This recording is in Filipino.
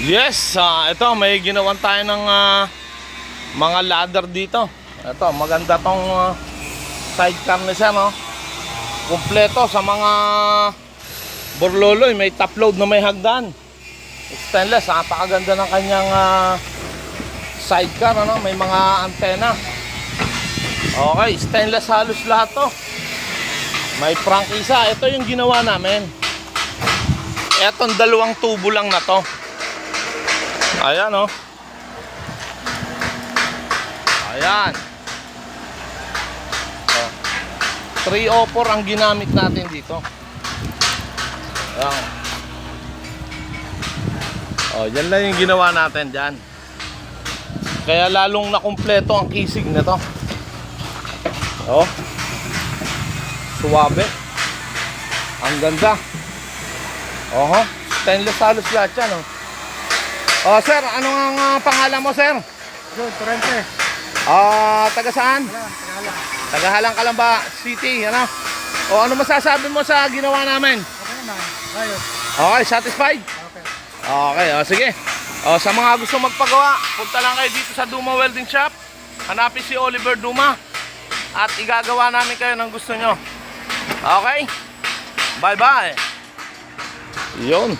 Yes, ito may ginawan tayo ng mga ladder dito. Ito, maganda tong sidecar na siya, no? Kumpleto sa mga burloloy, may top load na may hagdan. Stainless, napakaganda ng kanyang sidecar, ano? May mga antena. Okay, stainless halos lahat to. May prangkisa. Ito yung ginawa namin. Etong dalawang tubo lang na to. Ayan, oh. Ayan. Oh. 304 ang ginamit natin dito. Ayan. Oh, yan lang yung ginawa natin dyan. Kaya lalong nakumpleto ang kisig nito. Oh. Suwabe. Ang ganda. Oho. Stainless halos lahat yan, oh. Oh, sir, ano ang pangalan mo, sir? Good, Torrente. Taga saan? Tagahalang. Tagahalang Calamba City, ano? O, ano masasabi mo sa ginawa namin? Okay naman. Ayos. Okay, satisfied? Okay. Okay, sige. O, sa mga gusto magpagawa, punta lang kayo dito sa Duma Welding Shop. Hanapin si Oliver Duma at igagawa namin kayo ng gusto nyo. Okay? Bye-bye. Yun.